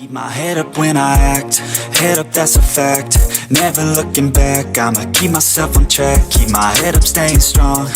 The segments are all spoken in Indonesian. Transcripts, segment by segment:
Keep my head up when I act, head up that's a fact. Never looking back, I'ma keep myself on track. Keep my head up staying strong,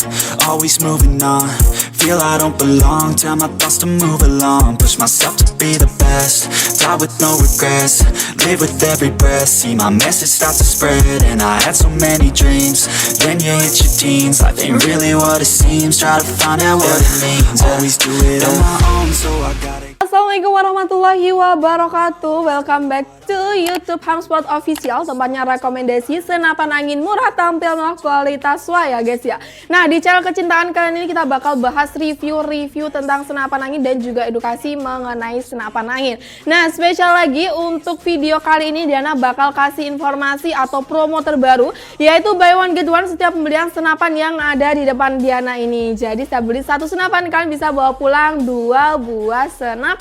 always moving on. Feel I don't belong, tell my thoughts to move along. Push myself to be the best, die with no regrets. Live with every breath, see my message start to spread. And I had so many dreams, then you hit your teens. Life ain't really what it seems, try to find out what it means. Always do it on my own, so I gotta. Assalamualaikum warahmatullahi wabarakatuh. Welcome back to YouTube HamSpot Official, tempatnya rekomendasi senapan angin murah tampil kualitas ya guys ya. Nah, di channel kecintaan kali ini kita bakal bahas review tentang senapan angin dan juga edukasi mengenai senapan angin. Nah, spesial lagi untuk video kali ini Diana bakal kasih informasi atau promo terbaru, yaitu buy one get one setiap pembelian senapan yang ada di depan Diana ini. Jadi setiap beli satu senapan kalian bisa bawa pulang 2 buah senapan.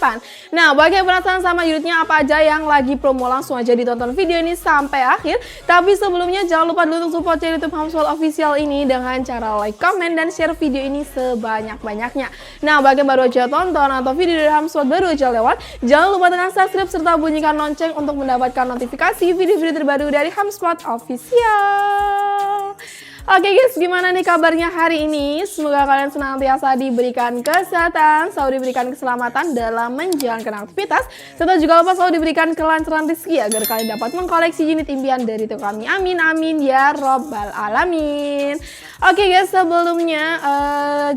Nah, bagi yang penasaran sama unitnya apa aja yang lagi promo, langsung aja ditonton video ini sampai akhir. Tapi sebelumnya jangan lupa dulu untuk support channel YouTube HamSpot Official ini dengan cara like, comment, dan share video ini sebanyak-banyaknya. Nah, bagi yang baru aja tonton atau video dari HamSpot baru aja lewat, jangan lupa tekan subscribe serta bunyikan lonceng untuk mendapatkan notifikasi video-video terbaru dari HamSpot Official. Oke guys, gimana nih kabarnya hari ini? Semoga kalian senantiasa diberikan kesehatan, selalu diberikan keselamatan dalam menjalankan aktivitas, serta juga lupa selalu diberikan kelancaran rezeki agar kalian dapat mengkoleksi unit impian dari Tuhan kami. Amin, amin, ya robbal alamin. Oke guys, sebelumnya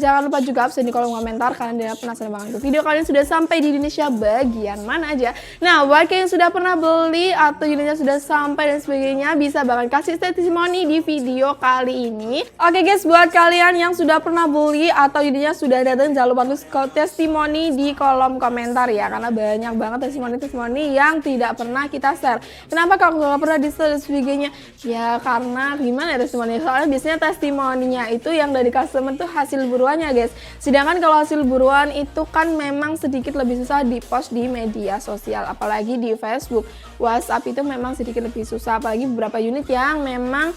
jangan lupa juga absen di kolom komentar kalian udah penasaran banget itu video kalian sudah sampai di Indonesia bagian mana aja. Nah, bagi yang sudah pernah beli atau unitnya sudah sampai dan sebagainya, bisa banget kasih testimoni di video kali ini. Oke guys, buat kalian yang sudah pernah beli atau unitnya sudah datang, jangan lupa tulis testimoni di kolom komentar ya, karena banyak banget testimoni yang tidak pernah kita share. Kenapa kalau nggak pernah di share dan sebagainya? Ya karena gimana ya testimoni? Soalnya biasanya testimoninya itu yang dari customer tuh hasil buruannya guys. Sedangkan kalau hasil buruan itu kan memang sedikit lebih susah di post di media sosial, apalagi di Facebook, WhatsApp itu memang sedikit lebih susah, apalagi beberapa unit yang memang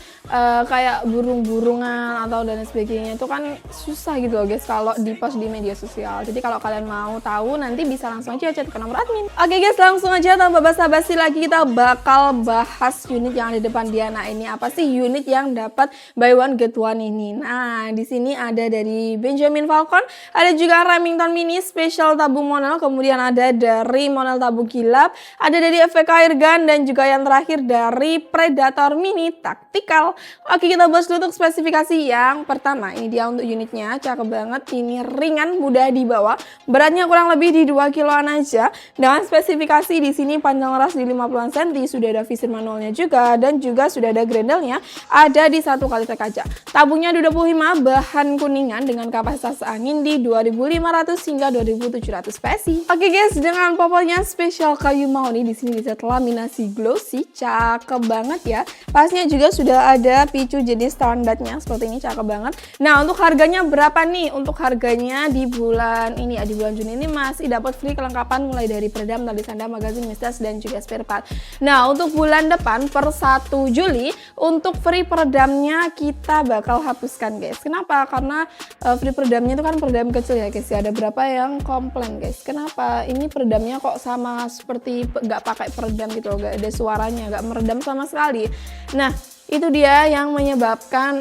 kayak burungan atau dan sebagainya itu kan susah gitu loh guys kalau di post di media sosial. Jadi kalau kalian mau tahu nanti bisa langsung aja chat ke nomor admin. Oke guys, langsung aja tanpa basa-basi lagi kita bakal bahas unit yang ada di depan Diana ini. Apa sih unit yang dapat buy one get one ini? Nah, di sini ada dari Benjamin Falcon, ada juga Remington Mini Special tabung monel, kemudian ada dari monel tabung kilap, ada dari FPK Airgun, dan juga yang terakhir dari Predator Mini Tactical. Oke, kita bahas dulu untuk spesifikasi yang pertama. Ini dia untuk unitnya, cakep banget. Ini ringan, mudah dibawa. Beratnya kurang lebih di 2 kiloan aja. Dengan spesifikasi di sini panjang ras di 50 cm, sudah ada visir manualnya juga, dan juga sudah ada grendelnya, ada di 1 kali tek kaca. Tabungnya 25, bahan kuningan dengan kapasitas angin di 2500 hingga 2700 PSI. Oke guys, dengan popolnya spesial kayu mahoni, di sini bisa laminasi glossy, cakep banget ya. Pasnya juga sudah ada picu jenis standarnya seperti ini, cakep banget. Nah, untuk harganya berapa nih? Untuk harganya di bulan ini ya, di bulan Juni ini masih dapat free kelengkapan mulai dari peredam, tali sanda, magazin, mistas, dan juga spare part. Nah, untuk bulan depan per 1 Juli untuk free peredamnya kita bakal hapuskan guys. Kenapa? Karena free peredamnya itu kan peredam kecil ya guys ya. Ada berapa yang komplain guys, kenapa ini peredamnya kok sama seperti nggak pakai peredam gitu loh, nggak ada suaranya, nggak meredam sama sekali. Nah, itu dia yang menyebabkan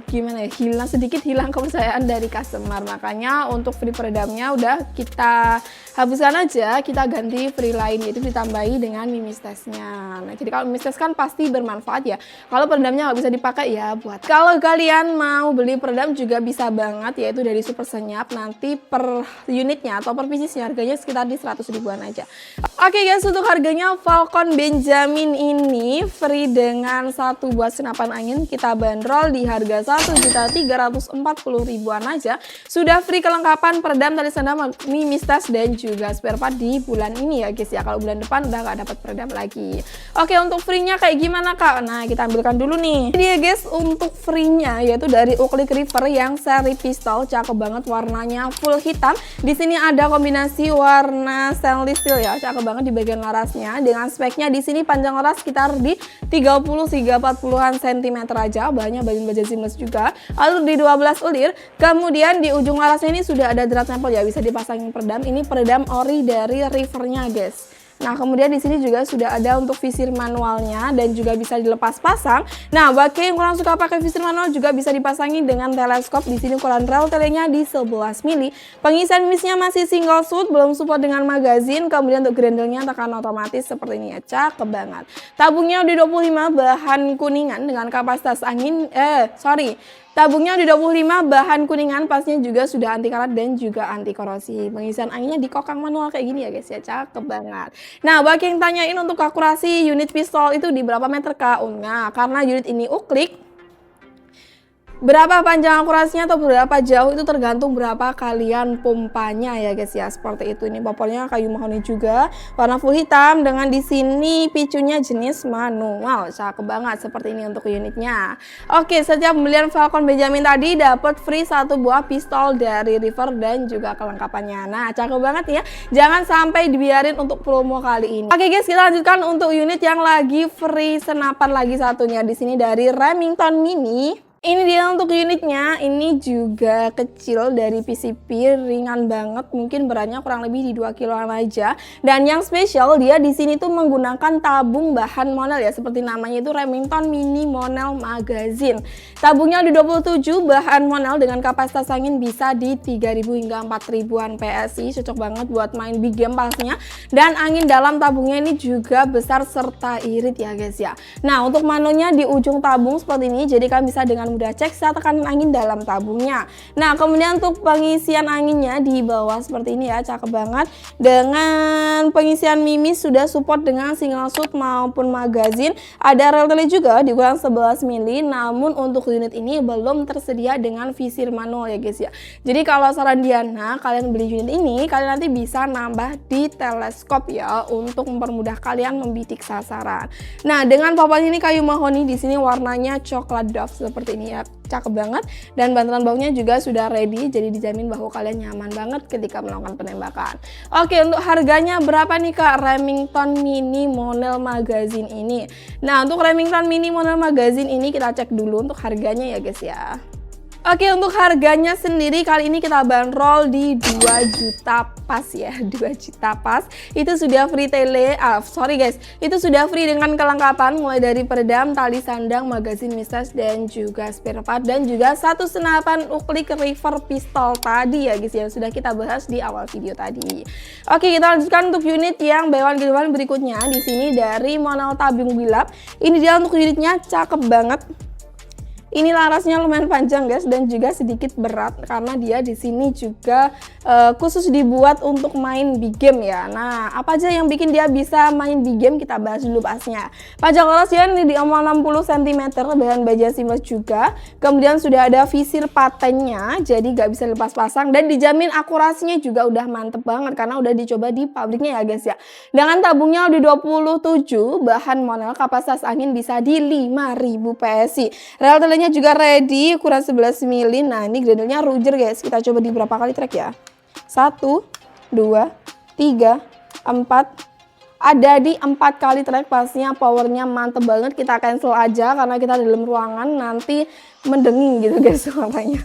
gimana ya, sedikit hilang kepercayaan dari customer. Makanya untuk free peredamnya udah kita hapuskan aja, kita ganti free lain, yaitu ditambahi dengan mimis tesnya. Nah, jadi kalau mimis tes kan pasti bermanfaat ya. Kalau peredamnya nggak bisa dipakai ya buat. Kalau kalian mau beli peredam juga bisa banget, yaitu dari Super Senyap. Nanti per unitnya atau per piecesnya harganya sekitar di 100 ribuan aja. Oke guys, untuk harganya Falcon Benjamin ini free dengan 1 buat senapan angin kita bandrol di harga 1.340.000 ribuan aja. Sudah free kelengkapan peredam, tali sanda, mimis tas, dan juga spare part di bulan ini ya guys ya. Kalau bulan depan udah nggak dapat peredam lagi. Oke, untuk free-nya kayak gimana kak? Nah, kita ambilkan dulu nih. Ini dia guys untuk free-nya, yaitu dari Oakleaf River yang seri pistol, cakep banget, warnanya full hitam. Di sini ada kombinasi warna stainless steel ya, cakep banget di bagian larasnya. Dengan speknya di sini panjang laras sekitar di 30-40 cm aja, bahannya baja seamless juga. Lalu di 12 ulir, kemudian di ujung larasnya ini sudah ada drat sampel ya, bisa dipasangin peredam. Ini peredam ori dari Rivernya guys. Nah, kemudian di sini juga sudah ada untuk visir manualnya dan juga bisa dilepas pasang. Nah, bagi yang kurang suka pakai visir manual juga bisa dipasangi dengan teleskop. Di sini ukuran rel telenya di 11 mili. Pengisian misnya masih single shoot, belum support dengan magazin. Kemudian untuk grendelnya tekan otomatis seperti ini ya, cakep banget. Tabungnya di 25, bahan kuningan dengan kapasitas angin tabungnya di 25, bahan kuningan, pasnya juga sudah anti karat dan juga anti korosi. Pengisian anginnya di kokang manual kayak gini ya guys ya, cakep banget. Nah, bagi yang tanyain untuk akurasi unit pistol itu di berapa meter kak? Nah, karena unit ini uklik, berapa panjang akurasinya atau berapa jauh itu tergantung berapa kalian pompanya ya guys ya, seperti itu. Ini popolnya kayu mahoni juga, warna full hitam dengan di sini picunya jenis manual, cakep banget seperti ini untuk unitnya. Oke, setiap pembelian Falcon Benjamin tadi dapat free 1 buah pistol dari River dan juga kelengkapannya. Nah, cakep banget ya, jangan sampai dibiarin untuk promo kali ini. Oke guys, kita lanjutkan untuk unit yang lagi free senapan lagi satunya. Di sini dari Remington Mini. Ini dia untuk unitnya, ini juga kecil dari PCP, ringan banget, mungkin beratnya kurang lebih di 2 kiloan aja. Dan yang spesial dia di sini tuh menggunakan tabung bahan monel ya, seperti namanya itu Remington Mini Monel Magazine. Tabungnya di 27, bahan monel dengan kapasitas angin bisa di 3000 hingga 4000-an PSI, cocok banget buat main big game pasnya. Dan angin dalam tabungnya ini juga besar serta irit ya guys ya. Nah, untuk manonya di ujung tabung seperti ini, jadi kalian bisa dengan mudah cek saat tekanan angin dalam tabungnya. Nah, kemudian untuk pengisian anginnya di bawah seperti ini ya, cakep banget. Dengan pengisian mimis sudah support dengan single shoot maupun magazine. Ada rel tele juga di ukuran 11 mili, namun untuk unit ini belum tersedia dengan visir manual ya guys ya. Jadi kalau saran Diana, kalian beli unit ini, kalian nanti bisa nambah di teleskop ya untuk mempermudah kalian membidik sasaran. Nah, dengan papan ini kayu mahoni, di sini warnanya coklat doff seperti ini ya, cakep banget. Dan bantalan bahunya juga sudah ready, jadi dijamin bahu kalian nyaman banget ketika melakukan penembakan. Oke, untuk harganya berapa nih kak Remington Mini Monel Magazine ini? Nah, untuk Remington Mini Monel Magazine ini kita cek dulu untuk harganya ya guys ya. Oke, untuk harganya sendiri kali ini kita bandrol di 2 juta pas ya, 2 juta pas. Itu sudah free itu sudah free dengan kelengkapan mulai dari peredam, tali sandang, magazin mistes dan juga spare part, dan juga 1 senapan uklik River pistol tadi ya guys ya, sudah kita bahas di awal video tadi. Oke, kita lanjutkan untuk unit yang buy one get one berikutnya. Di sini dari Monel Tabung Gilap. Ini dia untuk unitnya, cakep banget. Ini larasnya lumayan panjang guys dan juga sedikit berat karena dia di sini juga khusus dibuat untuk main big game ya. Nah, apa aja yang bikin dia bisa main big game kita bahas dulu pasnya. Pajak larasnya ini di 60 cm, bahan baja seamless juga. Kemudian sudah ada visir patennya, jadi gak bisa lepas pasang dan dijamin akurasinya juga udah mantep banget karena udah dicoba di pabriknya ya guys ya. Dengan tabungnya di 27, bahan monel, kapasitas angin bisa di 5000 PSI. Rel telenya juga ready, ukuran 11 mili. Nah, ini grendelnya Ruger guys. Kita coba di berapa kali track ya? 1, 2, 3, 4. Ada di 4 kali track, pasnya powernya mantep banget. Kita cancel aja karena kita dalam ruangan, nanti mendenging gitu guys suaranya.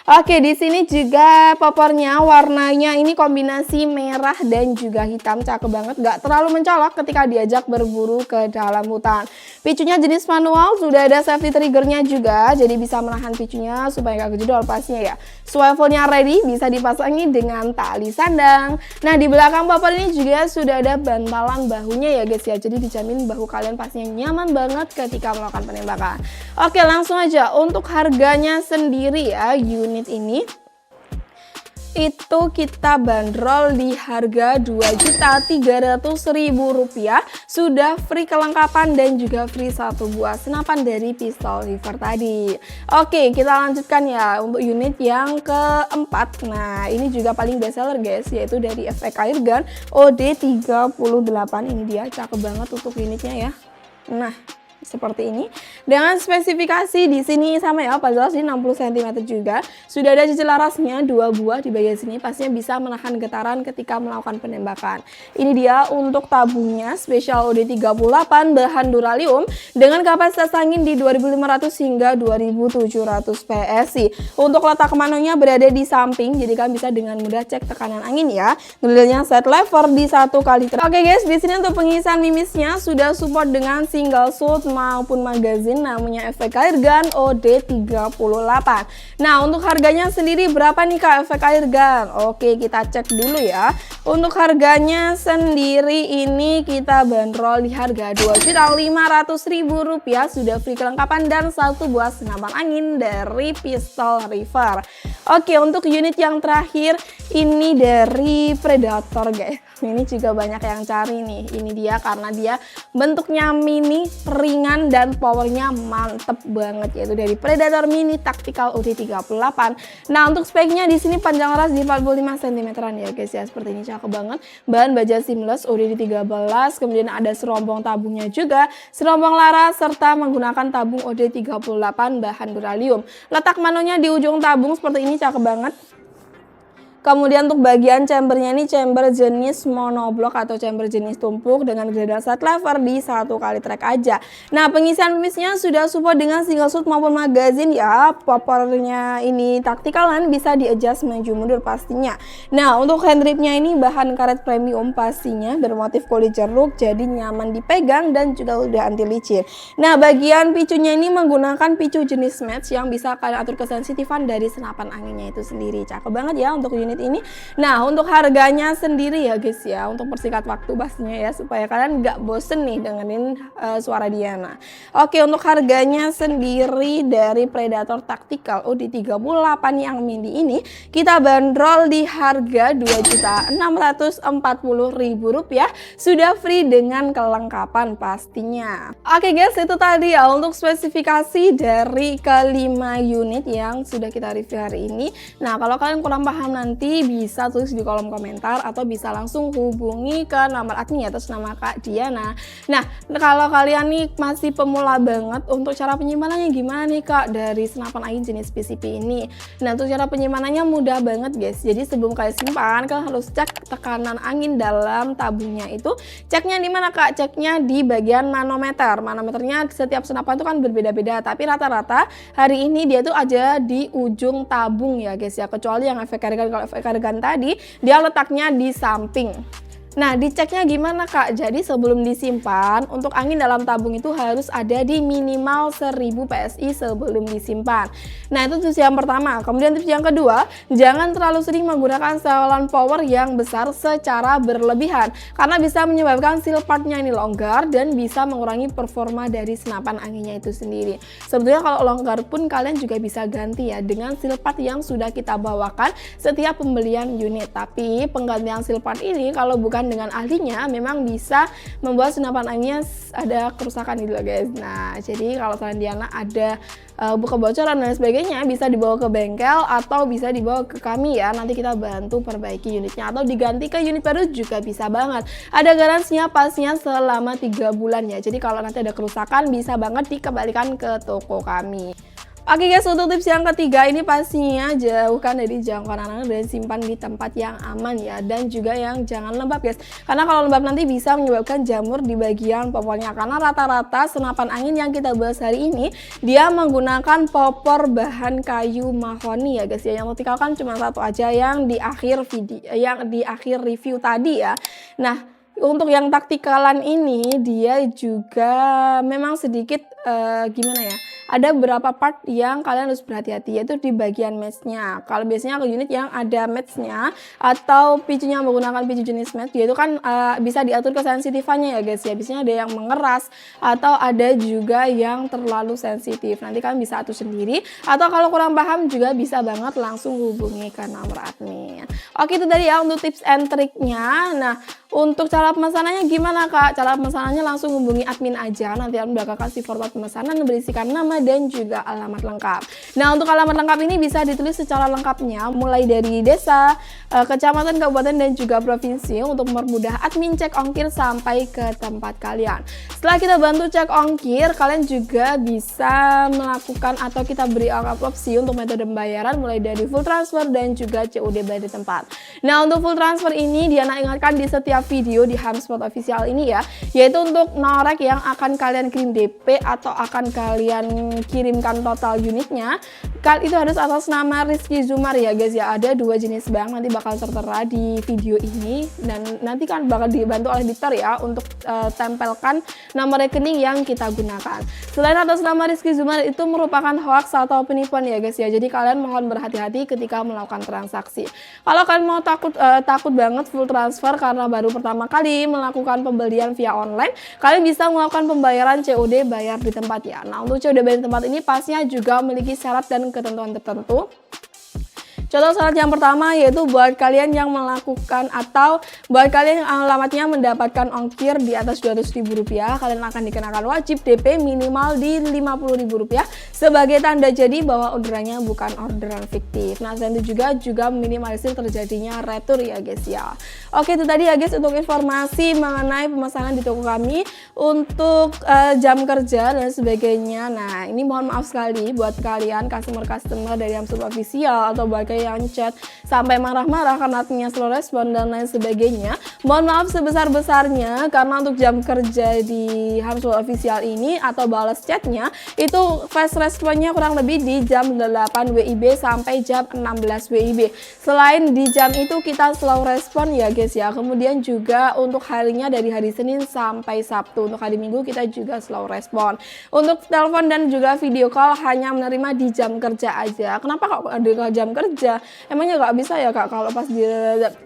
Oke, di sini juga popornya warnanya ini kombinasi merah dan juga hitam, cakep banget, gak terlalu mencolok ketika diajak berburu ke dalam hutan. Picunya jenis manual, sudah ada safety triggernya juga, jadi bisa menahan picunya supaya gak kejedol pasnya ya. Swivelnya ready, bisa dipasangi dengan tali sandang. Nah, di belakang popor ini juga sudah ada bantalan bahunya ya guys ya, jadi dijamin bahu kalian pastinya nyaman banget ketika melakukan penembakan. Oke, langsung aja untuk harganya sendiri ya, unit ini itu kita bandrol di harga Rp2.300.000, sudah free kelengkapan dan juga free 1 buah senapan dari pistol River tadi. Oke, kita lanjutkan ya untuk unit yang keempat. Nah, ini juga paling best seller guys, yaitu dari FX Airgun OD38. Ini dia, cakep banget untuk unitnya ya. Nah, seperti ini. Dengan spesifikasi di sini sama ya, pas di 60 cm juga. Sudah ada cicil larasnya 2 buah di bagian sini, pastinya bisa menahan getaran ketika melakukan penembakan. Ini dia untuk tabungnya, spesial OD38 bahan duralium dengan kapasitas angin di 2500 hingga 2700 PSI. Untuk letak manonya berada di samping, jadi kalian bisa dengan mudah cek tekanan angin ya. Ngelilnya set lever di 1 kali. Oke guys, di sini untuk pengisian mimisnya sudah support dengan single shot maupun magazine, namanya efek airgun OD38. Nah, untuk harganya sendiri berapa nih Kak efek airgun? Oke, kita cek dulu ya. Untuk harganya sendiri ini kita bandrol di harga Rp2.500.000, sudah free kelengkapan dan 1 buah senapan angin dari Pistol River. Oke, untuk unit yang terakhir ini dari Predator guys. Ini juga banyak yang cari nih. Ini dia karena dia bentuknya mini, ringan dan powernya mantep banget, yaitu dari Predator Mini Tactical OD38. Nah, untuk speknya di sini panjang ras di 45 cm ya guys ya. Seperti ini cakep banget. Bahan baja seamless OD13, kemudian ada serombong tabungnya juga, serombong laras serta menggunakan tabung OD38 bahan duralium. Letak manonya di ujung tabung seperti ini, cakep banget. Kemudian untuk bagian chambernya ini chamber jenis monoblok atau chamber jenis tumpuk dengan gradal set lever di 1 kali track aja. Nah, pengisian mimisnya sudah support dengan single shot maupun magazine ya. Popornya ini taktikalan, bisa di adjust maju mundur pastinya. Nah, untuk hand gripnya ini bahan karet premium pastinya, bermotif kuli jeruk, jadi nyaman dipegang dan juga udah anti licin. Nah, bagian picunya ini menggunakan picu jenis match yang bisa kalian atur kesensitifan dari senapan anginnya itu sendiri. Cakep banget ya untuk unit ini. Nah, untuk harganya sendiri ya guys ya, untuk persingkat waktu pastinya ya, supaya kalian nggak bosen nih dengerin suara Diana. Oke, untuk harganya sendiri dari Predator Tactical OD38 yang mini ini kita bandrol di harga Rp2.640.000, sudah free dengan kelengkapan pastinya. Oke guys, itu tadi ya untuk spesifikasi dari kelima unit yang sudah kita review hari ini. Nah, kalau kalian kurang paham nanti bisa tulis di kolom komentar atau bisa langsung hubungi ke nomor admin atas nama Kak Diana. Nah, kalau kalian nih masih pemula banget, untuk cara penyimpanannya gimana nih Kak dari senapan angin jenis PCP ini? Nah, untuk cara penyimpanannya mudah banget guys. Jadi sebelum kalian simpan, kalian harus cek tekanan angin dalam tabungnya itu. Ceknya di mana Kak? Ceknya di bagian manometer. Manometernya setiap senapan itu kan berbeda-beda, tapi rata-rata hari ini dia tuh aja di ujung tabung ya guys ya. Kecuali yang efek airgun, kalau efek airgun tadi dia letaknya di samping. Nah, diceknya gimana Kak? Jadi sebelum disimpan, untuk angin dalam tabung itu harus ada di minimal 1000 PSI sebelum disimpan. Nah, itu tips yang pertama. Kemudian tips yang kedua, jangan terlalu sering menggunakan setelan power yang besar secara berlebihan, karena bisa menyebabkan seal partnya ini longgar dan bisa mengurangi performa dari senapan anginnya itu sendiri. Sebetulnya kalau longgar pun kalian juga bisa ganti ya dengan seal part yang sudah kita bawakan setiap pembelian unit. Tapi penggantian seal part ini kalau bukan dengan ahlinya memang bisa membuat senapan anginnya ada kerusakan gitu loh guys. Nah, jadi kalau kalian Diana ada kebocoran dan sebagainya, bisa dibawa ke bengkel atau bisa dibawa ke kami ya. Nanti kita bantu perbaiki unitnya atau diganti ke unit baru juga bisa banget. Ada garansinya pastinya selama 3 bulan ya. Jadi kalau nanti ada kerusakan bisa banget dikembalikan ke toko kami. Oke guys, untuk tips yang ketiga ini pastinya jauhkan dari jangkauan anak dan simpan di tempat yang aman ya, dan juga yang jangan lembab guys, karena kalau lembab nanti bisa menyebabkan jamur di bagian popornya, karena rata-rata senapan angin yang kita bahas hari ini dia menggunakan popor bahan kayu mahoni ya guys ya. Yang vertikal kan cuma satu aja yang di akhir video, yang di akhir review tadi ya. Nah, untuk yang taktikalan ini dia juga memang sedikit gimana ya, ada beberapa part yang kalian harus berhati-hati, yaitu di bagian matchnya. Kalau biasanya ke unit yang ada matchnya atau picunya menggunakan picu jenis match, dia itu kan bisa diatur kesensitifannya ya guys ya. Biasanya ada yang mengeras atau ada juga yang terlalu sensitif. Nanti kalian bisa atur sendiri, atau kalau kurang paham juga bisa banget langsung hubungi ke nomor admin. Oke, itu tadi ya untuk tips and triknya. Nah, Untuk cara pemesanannya gimana Kak? Cara pemesanannya langsung hubungi admin aja, nanti admin bakal kasih format pemesanan berisikan nama dan juga alamat lengkap. Nah untuk alamat lengkap ini bisa ditulis secara lengkapnya mulai dari desa, kecamatan, kabupaten dan juga provinsi untuk mempermudah admin cek ongkir sampai ke tempat kalian. Setelah kita bantu cek ongkir, kalian juga bisa melakukan atau kita beri opsi untuk metode pembayaran mulai dari full transfer dan juga COD bayar di tempat. Nah untuk full transfer ini Diana ingatkan di setiap video di HAMSPOT official ini ya, yaitu untuk norek yang akan kalian kirim DP atau akan kalian kirimkan total unitnya, itu harus atas nama Rizky Zumar ya guys ya. Ada 2 jenis bank nanti bakal tertera di video ini dan nanti kan bakal dibantu oleh editor ya untuk tempelkan nomor rekening yang kita gunakan. Selain atas nama Rizky Zumar itu merupakan hoax atau penipuan ya guys ya, jadi kalian mohon berhati-hati ketika melakukan transaksi. Kalau kalian mau takut banget full transfer karena baru pertama kali melakukan pembelian via online, kalian bisa melakukan pembayaran COD bayar di tempat ya. Nah untuk COD bayar di tempat ini pastinya juga memiliki syarat dan ketentuan tertentu. Contoh syarat yang pertama yaitu buat kalian yang melakukan atau buat kalian yang alamatnya mendapatkan ongkir di atas Rp200.000, kalian akan dikenakan wajib DP minimal di Rp50.000 sebagai tanda jadi bahwa orderannya bukan orderan fiktif. Nah, selain itu juga minimalisir terjadinya retur ya guys ya. Oke, itu tadi ya guys untuk informasi mengenai pemesanan di toko kami untuk jam kerja dan sebagainya. Nah, ini mohon maaf sekali buat kalian customer dari HAMSPOT official atau buat yang chat sampai marah-marah karena adminnya slow respon dan lain sebagainya. Mohon maaf sebesar-besarnya karena untuk jam kerja di HAMSPOT official ini atau balas chatnya itu fast responnya kurang lebih di jam 8 WIB sampai jam 16 WIB. Selain di jam itu kita slow respon ya guys ya. Kemudian juga untuk harinya dari hari Senin sampai Sabtu. Untuk hari Minggu kita juga slow respon. Untuk telepon dan juga video call hanya menerima di jam kerja aja. Kenapa kok di jam kerja? Emangnya nggak bisa ya Kak kalau pas di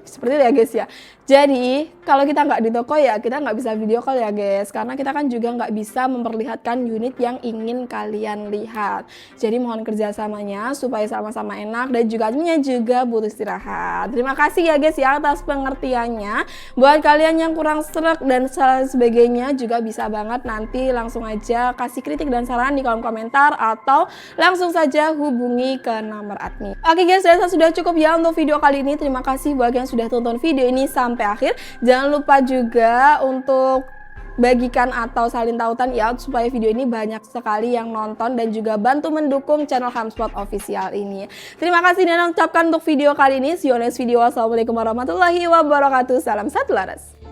seperti itu ya guys ya. Jadi kalau kita nggak di toko ya kita nggak bisa video call ya guys, karena kita kan juga nggak bisa memperlihatkan unit yang ingin kalian lihat. Jadi mohon kerjasamanya supaya sama-sama enak dan juga adminnya juga butuh istirahat. Terima kasih ya guys ya atas pengertiannya. Buat kalian yang kurang sreg dan sebagainya juga bisa banget nanti langsung aja kasih kritik dan saran di kolom komentar atau langsung saja hubungi ke nomor admin. Oke guys, saya sudah cukup ya untuk video kali ini. Terima kasih buat yang sudah tonton video ini sampai akhir. Jangan lupa juga untuk bagikan atau salin tautan ya supaya video ini banyak sekali yang nonton dan juga bantu mendukung channel HAMSPOT official ini. Terima kasih dan ucapkan untuk video kali ini. See you next video. Wassalamualaikum warahmatullahi wabarakatuh. Salam satu laras.